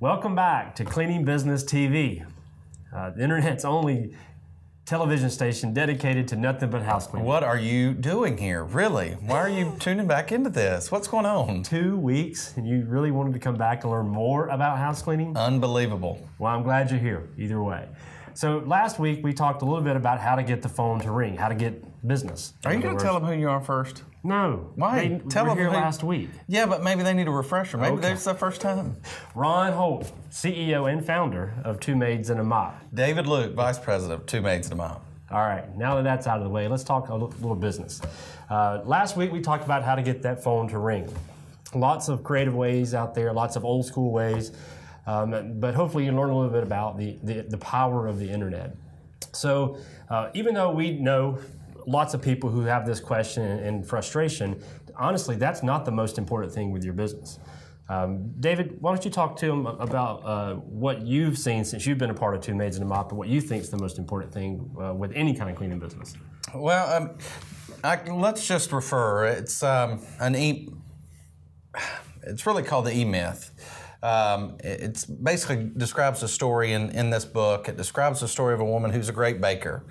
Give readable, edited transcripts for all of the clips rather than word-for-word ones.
Welcome back to Cleaning Business TV, the internet's only television station dedicated to nothing but house cleaning. What are you doing here? Really? Why are you tuning back into this? What's going on? 2 weeks, and you really wanted to come back to learn more about house cleaning? Unbelievable. Well, I'm glad you're here, either way. So last week we talked a little bit about how to get the phone to ring, how to get business. Are you going to tell them who you are first? No. Why? Tell them here last week. Yeah, but maybe they need a refresher. Maybe that's the first time. Ron Holt, CEO and founder of Two Maids and a Mop. David Luke, Vice President of Two Maids and a Mop. All right, now that that's out of the way, let's talk a little business. Last week we talked about how to get that phone to ring. Lots of creative ways out there, lots of old school ways, but hopefully you learn a little bit about the power of the internet. So even though we know lots of people who have this question and frustration, honestly, that's not the most important thing with your business. David, why don't you talk to him about what you've seen since you've been a part of Two Maids and a Mop, and what you think is the most important thing with any kind of cleaning business? Well, let's just refer. It's it's really called the E-Myth. It basically describes a story in this book. It describes the story of a woman who's a great baker.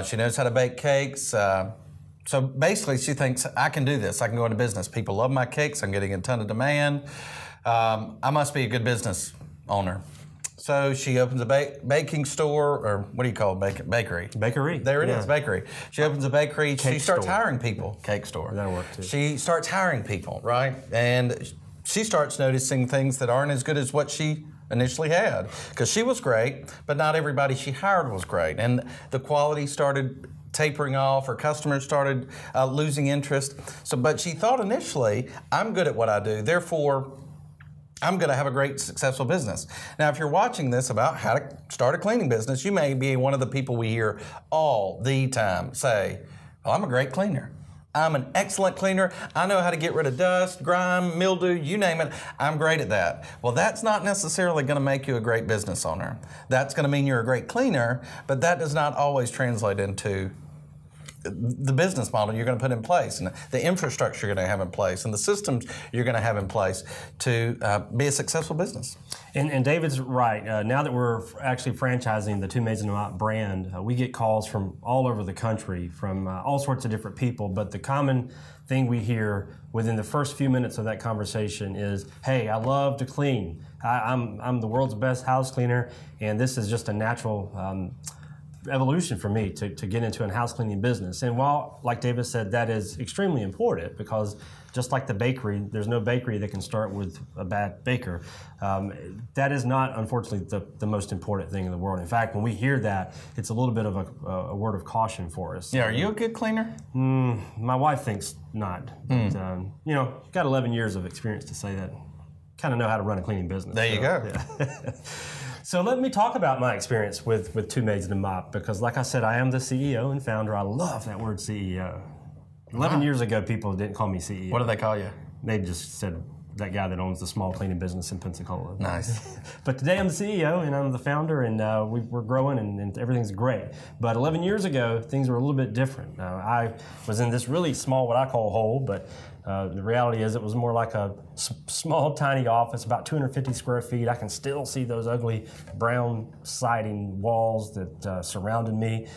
She knows how to bake cakes. So basically, she thinks, I can do this. I can go into business. People love my cakes. I'm getting a ton of demand. I must be a good business owner. So she opens a baking store, or what do you call it? Bakery. Bakery. There it is, bakery. She opens a bakery. She starts hiring people. Cake store. That'll work too. She starts hiring people, right? And she starts noticing things that aren't as good as what she initially had. Because she was great, but not everybody she hired was great. And the quality started tapering off, her customers started losing interest. But she thought initially, I'm good at what I do, therefore I'm going to have a great, successful business. Now, if you're watching this about how to start a cleaning business, you may be one of the people we hear all the time say, well, I'm a great cleaner. I'm an excellent cleaner. I know how to get rid of dust, grime, mildew, you name it. I'm great at that. Well, that's not necessarily going to make you a great business owner. That's going to mean you're a great cleaner, but that does not always translate into the business model you're going to put in place, and the infrastructure you're going to have in place, and the systems you're going to have in place to be a successful business. And David's right. Now that we're actually franchising the Two Maids and a Mop brand, we get calls from all over the country from all sorts of different people, but the common thing we hear within the first few minutes of that conversation is, hey, I love to clean. I'm the world's best house cleaner, and this is just a natural evolution for me to get into a house cleaning business. And while, like David said, that is extremely important, because just like the bakery, there's no bakery that can start with a bad baker. That is not, unfortunately, the most important thing in the world. In fact, when we hear that, it's a little bit of a word of caution for us. Yeah, are you a good cleaner? My wife thinks not. But, you know, got 11 years of experience to say that. Kind of know how to run a cleaning business. There you go. Yeah. So let me talk about my experience with Two Maids and a Mop, because like I said, I am the CEO and founder. I love that word CEO. 11 years ago, people didn't call me CEO. What do they call you? They just said, that guy that owns the small cleaning business in Pensacola. Nice. But today I'm the CEO and I'm the founder, and we're growing and everything's great. But 11 years ago, things were a little bit different. I was in this really small, what I call hole, but the reality is it was more like a small, tiny office, about 250 square feet. I can still see those ugly brown siding walls that surrounded me.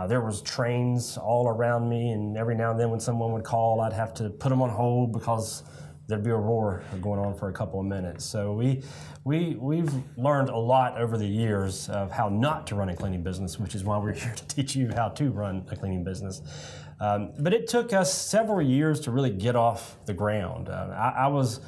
There was trains all around me, and every now and then when someone would call, I'd have to put them on hold because there'd be a roar going on for a couple of minutes. So we've learned a lot over the years of how not to run a cleaning business, which is why we're here to teach you how to run a cleaning business. But it took us several years to really get off the ground. I was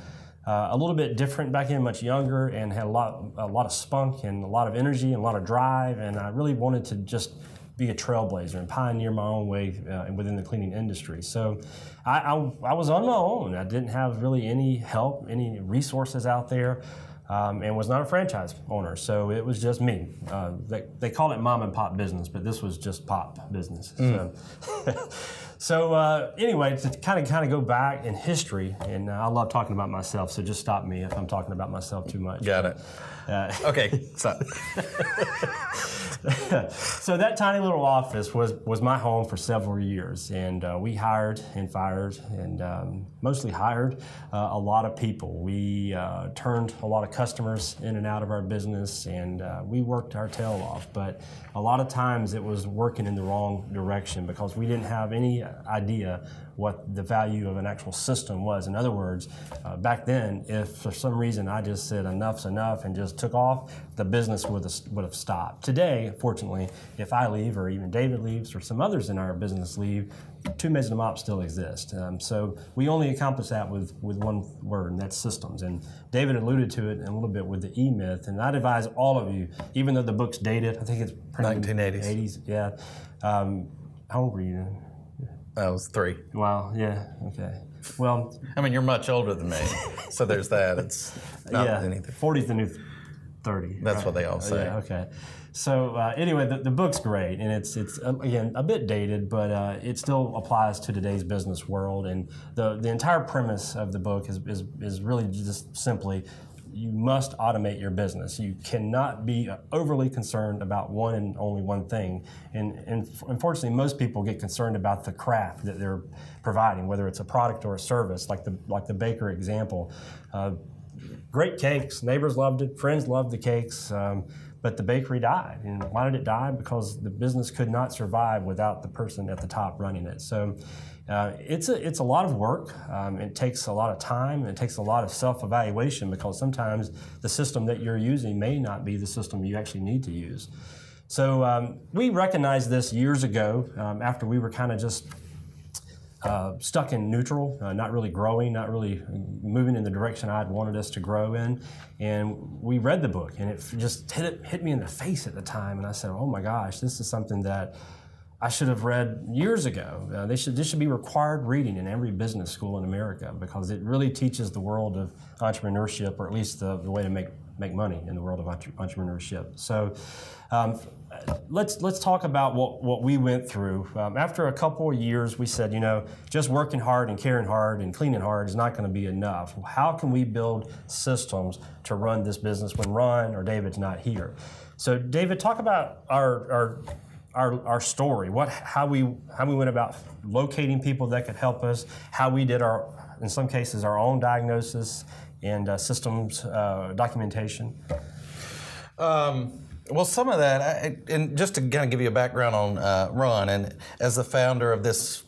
a little bit different back then, much younger, and had a lot of spunk and a lot of energy and a lot of drive, and I really wanted to just be a trailblazer and pioneer my own way within the cleaning industry. So I was on my own. I didn't have really any help, any resources out there, and was not a franchise owner. So it was just me. They call it mom and pop business, but this was just pop business. So anyway, to kind of go back in history, and I love talking about myself, so just stop me if I'm talking about myself too much. Got it. Okay, stop. So that tiny little office was my home for several years, and we hired and fired and mostly hired a lot of people. We turned a lot of customers in and out of our business, and we worked our tail off. But a lot of times it was working in the wrong direction because we didn't have any idea what the value of an actual system was. In other words, back then, if for some reason I just said enough's enough and just took off, the business would have stopped. Today, fortunately, if I leave or even David leaves or some others in our business leave, Two Maids and a Mop still exist. So we only accomplish that with one word, and that's systems. And David alluded to it a little bit with the E-Myth, and I'd advise all of you, even though the book's dated, I think it's 1980s. 80s, yeah. How old were you then? I was 3. Wow, yeah, okay. Well, I mean, you're much older than me, so there's that. It's not anything. 40's the new 30. That's right? What they all say. Yeah, okay. So anyway, the book's great, and it's again a bit dated, but it still applies to today's business world. And the entire premise of the book is really just simply, you must automate your business. You cannot be overly concerned about one and only one thing. And unfortunately, most people get concerned about the craft that they're providing, whether it's a product or a service, like the baker example. Great cakes, neighbors loved it, friends loved the cakes, but the bakery died. And why did it die? Because the business could not survive without the person at the top running it. So it's a lot of work. It takes a lot of time. It takes a lot of self-evaluation because sometimes the system that you're using may not be the system you actually need to use. So we recognized this years ago after we were kind of just stuck in neutral, not really growing, not really moving in the direction I'd wanted us to grow in. And we read the book, and it just hit me in the face at the time. And I said, oh my gosh, this is something that I should have read years ago. This should be required reading in every business school in America because it really teaches the world of entrepreneurship, or at least the way to make money in the world of entrepreneurship. So let's talk about what we went through. After a couple of years, we said, just working hard and caring hard and cleaning hard is not going to be enough. How can we build systems to run this business when Ron or David's not here? So David, talk about our story, how we went about locating people that could help us, how we did in some cases, our own diagnosis and systems documentation. Well, some of that, and just to kind of give you a background on Ron, and as the founder of this,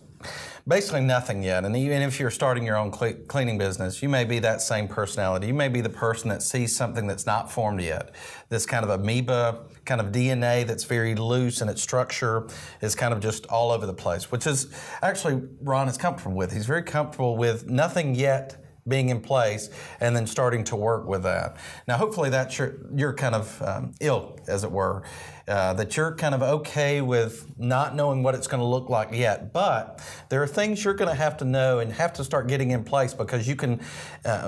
basically nothing yet, and even if you're starting your own cleaning business, you may be that same personality. You may be the person that sees something that's not formed yet. This kind of amoeba kind of DNA that's very loose, and its structure is kind of just all over the place, which is actually Ron is comfortable with. He's very comfortable with nothing yet being in place and then starting to work with that. Now, hopefully that's your kind of ilk, as it were, that you're kind of okay with not knowing what it's going to look like yet. But there are things you're going to have to know and have to start getting in place because you can,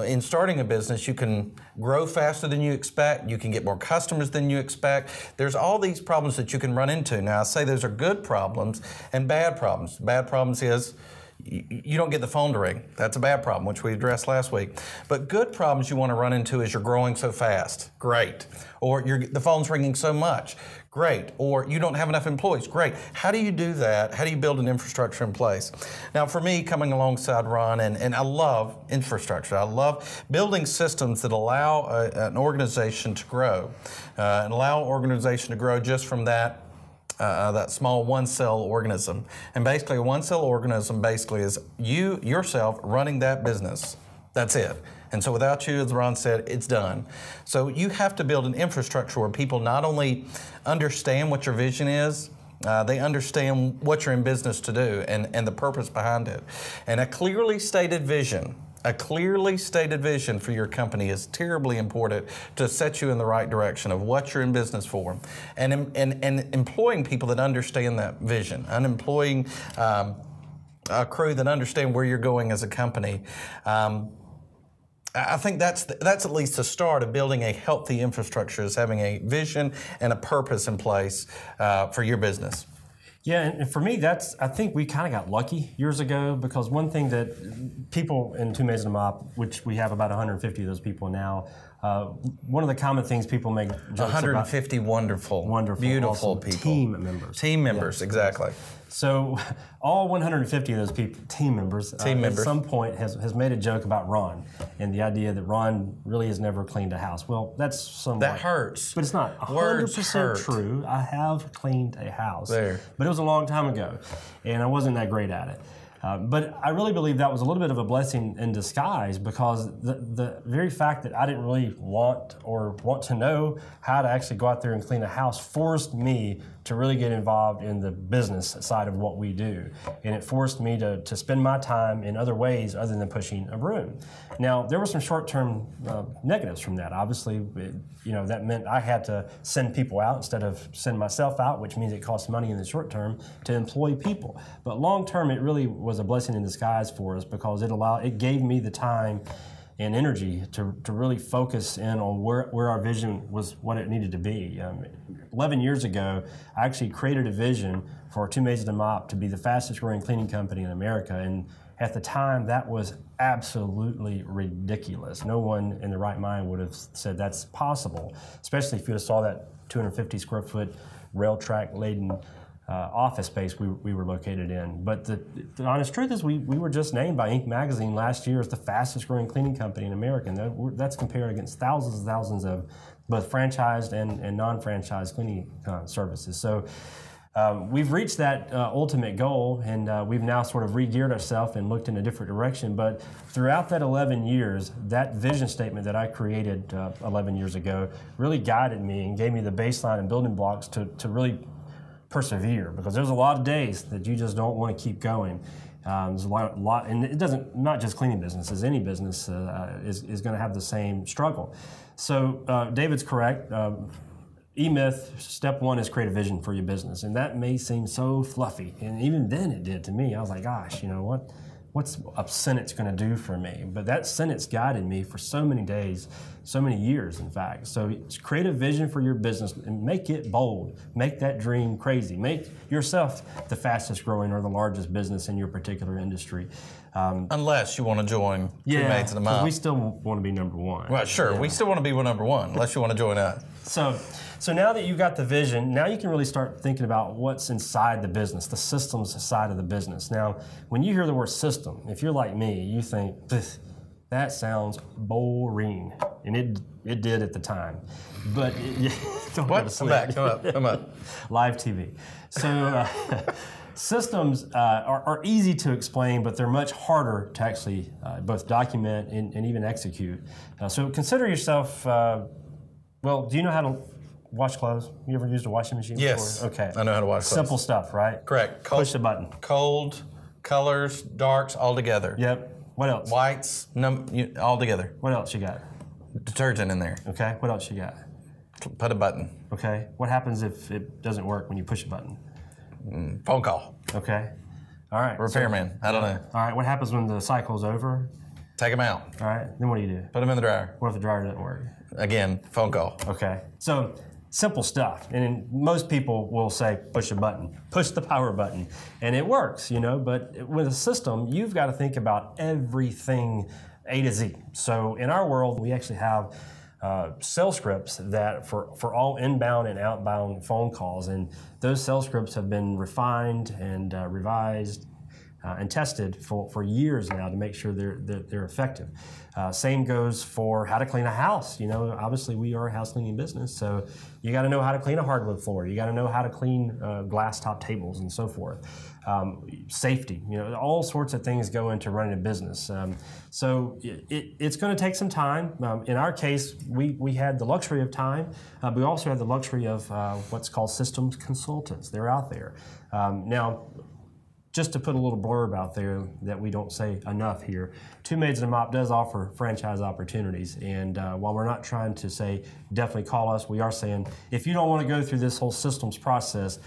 in starting a business, you can grow faster than you expect. You can get more customers than you expect. There's all these problems that you can run into. Now, I say those are good problems and bad problems. Bad problems is you don't get the phone to ring. That's a bad problem, which we addressed last week. But good problems you want to run into is you're growing so fast. Great. Or the phone's ringing so much. Great. Or you don't have enough employees. Great. How do you do that? How do you build an infrastructure in place? Now, for me, coming alongside Ron, and I love infrastructure. I love building systems that allow an organization to grow, and allow an organization to grow just from that small one-cell organism. And basically, a one-cell organism basically is you yourself running that business. That's it. And so without you, as Ron said, it's done. So you have to build an infrastructure where people not only understand what your vision is, they understand what you're in business to do and the purpose behind it. And a clearly stated vision for your company is terribly important to set you in the right direction of what you're in business for. And employing people that understand that vision, and employing a crew that understand where you're going as a company. I think that's at least the start of building a healthy infrastructure, is having a vision and a purpose in place for your business. Yeah, and for me, I think we kind of got lucky years ago, because one thing that people in Two Maids and a Mop, which we have about 150 of those people now, one of the common things people make jokes 150 about, wonderful, beautiful awesome people. Team members. Team members, yes. exactly. So all 150 of those people, team members, at some point has made a joke about Ron and the idea that Ron really has never cleaned a house. Well, that's somewhat... That hurts. But it's not 100% true. I have cleaned a house. There. But it was a long time ago, and I wasn't that great at it. But I really believe that was a little bit of a blessing in disguise, because the very fact that I didn't really want to know how to actually go out there and clean a house forced me to really get involved in the business side of what we do. And it forced me to spend my time in other ways other than pushing a broom. Now, there were some short-term negatives from that. Obviously, that meant I had to send people out instead of send myself out, which means it costs money in the short term to employ people. But long term, it really was a blessing in disguise for us, because it gave me the time and energy to really focus in on where our vision was, what it needed to be. 11 years ago, I actually created a vision for Two Maids and a Mop to be the fastest growing cleaning company in America. And at the time, that was absolutely ridiculous. No one in the right mind would have said that's possible, especially if you saw that 250 square foot rail track laden office space we were located in. But the honest truth is we were just named by Inc. magazine last year as the fastest growing cleaning company in America. And that's compared against thousands and thousands of both franchised and non-franchised cleaning services. So we've reached that ultimate goal, and we've now sort of re-geared ourselves and looked in a different direction. But throughout that 11 years, that vision statement that I created 11 years ago really guided me and gave me the baseline and building blocks to really persevere, because there's a lot of days that you just don't want to keep going. There's a lot, and it doesn't, not just cleaning businesses, any business is going to have the same struggle. So David's correct. E-Myth, step one is create a vision for your business. And that may seem so fluffy. And even then it did to me. I was like, gosh, what's a sentence going to do for me? But that sentence guided me for so many days, so many years, in fact. So create a vision for your business and make it bold. Make that dream crazy. Make yourself the fastest growing or the largest business in your particular industry. Unless you want to join Two Maids and a Mop. We still want to be number one. Well, sure. Yeah. We still want to be number one, unless you want to join us. So now that you've got the vision, now you can really start thinking about what's inside the business, the systems side of the business. Now, when you hear the word system, if you're like me, you think, that sounds boring. And it did at the time. But don't go to sleep. Come up. Live TV. So systems are easy to explain, but they're much harder to actually both document and even execute. So consider yourself, do you know how to wash clothes? You ever used a washing machine before? Okay. I know how to wash clothes. Simple stuff, right? Correct. Push the button. Cold, colors, darks, all together. Yep. What else? Whites, all together. What else you got? Detergent in there. Okay. What else you got? Put a button. Okay. What happens if it doesn't work when you push a button? Phone call. Okay. All right. Repairman. I don't know. All right. What happens when the cycle's over? Take them out. All right. Then what do you do? Put them in the dryer. What if the dryer doesn't work? Again, phone call. Okay. So simple stuff. And most people will say, push a button, push the power button. And it works, but with a system, you've got to think about everything A to Z. So in our world, we actually have sales scripts that for all inbound and outbound phone calls. And those sales scripts have been refined and revised and tested for years now to make sure they're effective. Same goes for how to clean a house. Obviously we are a house cleaning business, so you got to know how to clean a hardwood floor. You got to know how to clean glass top tables and so forth. Safety, all sorts of things go into running a business. So it's going to take some time. In our case, we had the luxury of time. But we also had the luxury of what's called systems consultants. They're out there. Now, just to put a little blurb out there that we don't say enough here, Two Maids and a Mop does offer franchise opportunities. And while we're not trying to say definitely call us, we are saying if you don't want to go through this whole systems process,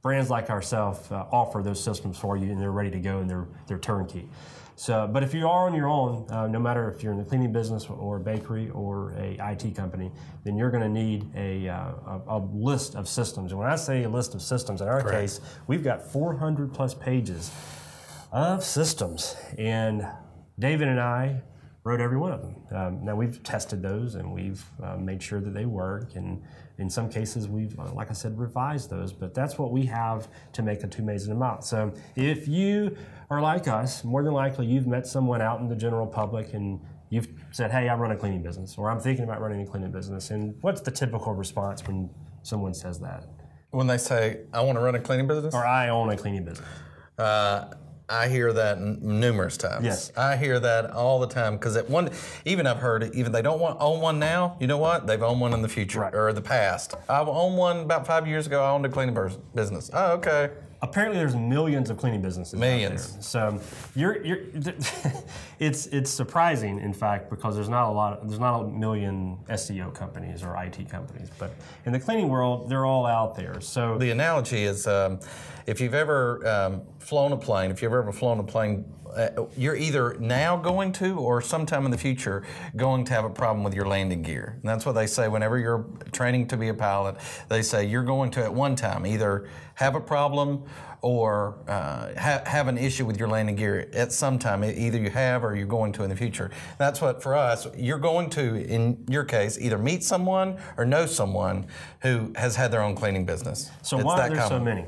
brands like ourselves offer those systems for you, and they're ready to go, and they're turnkey. So, but if you are on your own, no matter if you're in the cleaning business or a bakery or a IT company, then you're going to need a list of systems. And when I say a list of systems, in our case, we've got 400 plus pages of systems. And David and I wrote every one of them. Now we've tested those and we've made sure that they work, and in some cases we've, like I said, revised those, but that's what we have to make a 2 Maids and a Mouth. So if you are like us, more than likely you've met someone out in the general public and you've said, hey, I run a cleaning business, or I'm thinking about running a cleaning business. And what's the typical response when someone says that? When they say, I want to run a cleaning business? Or I own a cleaning business. I hear that numerous times. Yes. I hear that all the time because even I've heard it, even they don't own one now, you know what? They've owned one in the future or the past. I owned one about 5 years ago. I owned a cleaning business. Oh, okay. Apparently, there's millions of cleaning businesses. Millions. Out there. So it's surprising, in fact, because there's not a million SEO companies or IT companies, but in the cleaning world, they're all out there. So the analogy is, if you've ever flown a plane, you're either now going to or sometime in the future going to have a problem with your landing gear. And that's what they say whenever you're training to be a pilot. They say you're going to at one time either have a problem or have an issue with your landing gear at some time. Either you have or you're going to in the future. That's what, for us, you're going to, in your case, either meet someone or know someone who has had their own cleaning business. So why are there so many?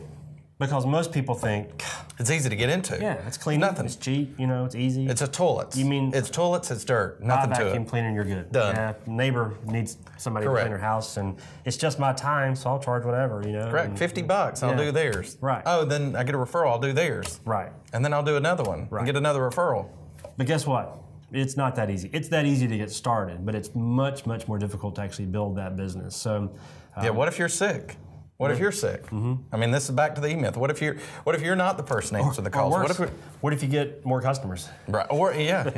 Because most people think it's easy to get into. Yeah, it's clean. Nothing. It's cheap. It's easy. It's a toilet. You mean it's toilets? It's dirt. Nothing to it. Vacuum cleaner, you're good. Done. Yeah, neighbor needs somebody to clean their house, and it's just my time, so I'll charge whatever. Correct. $50. I'll do theirs. Right. Oh, then I get a referral. I'll do theirs. Right. And then I'll do another one. Right. And get another referral. But guess what? It's not that easy. It's that easy to get started, but it's much, much more difficult to actually build that business. So. Yeah. What if you're sick? What if you're sick? Mm-hmm. I mean, this is back to the E-Myth. What if you're not the person answering the calls? What if you get more customers? Right. Or yeah.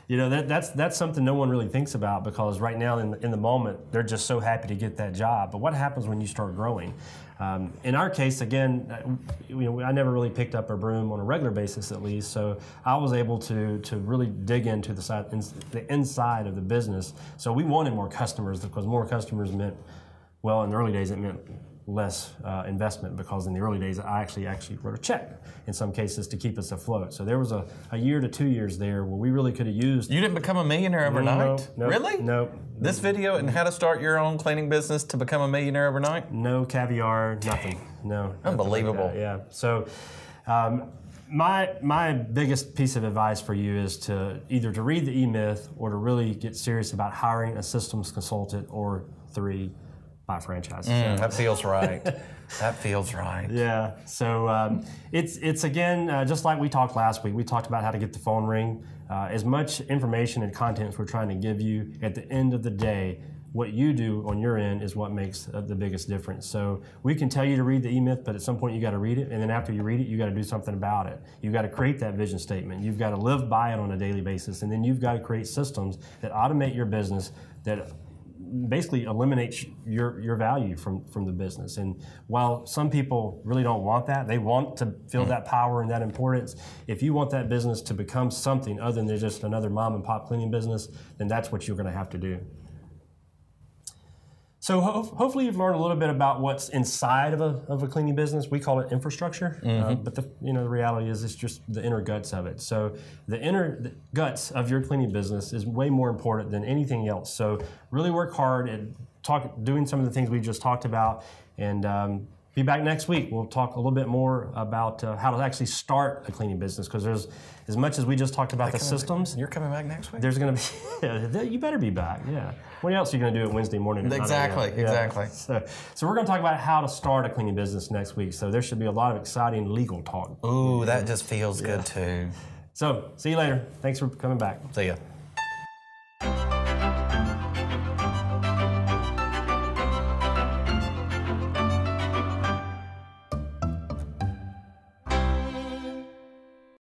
That's something no one really thinks about, because right now in the moment they're just so happy to get that job. But what happens when you start growing? In our case, again, I never really picked up a broom on a regular basis, at least. So I was able to really dig into the inside of the business. So we wanted more customers, because more customers meant, well, in the early days it meant less investment, because in the early days I actually wrote a check in some cases to keep us afloat. So there was a year to 2 years there where we really could have used. You didn't become a millionaire overnight? No. Really? No. This video and how to start your own cleaning business to become a millionaire overnight? No caviar, nothing. No. Unbelievable. Like yeah. So my biggest piece of advice for you is to either to read the E-Myth or to really get serious about hiring a systems consultant, or 3, buy franchises. That feels right. That feels right. Yeah. So it's again, just like we talked last week. We talked about how to get the phone ring. As much information and content as we're trying to give you, at the end of the day, what you do on your end is what makes the biggest difference. So we can tell you to read the E-Myth, but at some point you got to read it, and then after you read it, you got to do something about it. You got to create that vision statement. You've got to live by it on a daily basis, and then you've got to create systems that automate your business, that basically eliminates your value from the business. And while some people really don't want that, they want to feel that power and that importance. If you want that business to become something other than just another mom and pop cleaning business, then that's what you're going to have to do. So hopefully you've learned a little bit about what's inside of a cleaning business. We call it infrastructure, but the reality is it's just the inner guts of it. So the inner guts of your cleaning business is way more important than anything else. So really work hard at doing some of the things we just talked about, and be back next week. We'll talk a little bit more about how to actually start a cleaning business, because there's, as much as we just talked about the systems. You're coming back next week? There's going to be, you better be back, yeah. What else are you going to do at Wednesday morning? Exactly. So we're going to talk about how to start a cleaning business next week. So there should be a lot of exciting legal talk. Ooh, that just feels good too. So see you later. Thanks for coming back. See ya.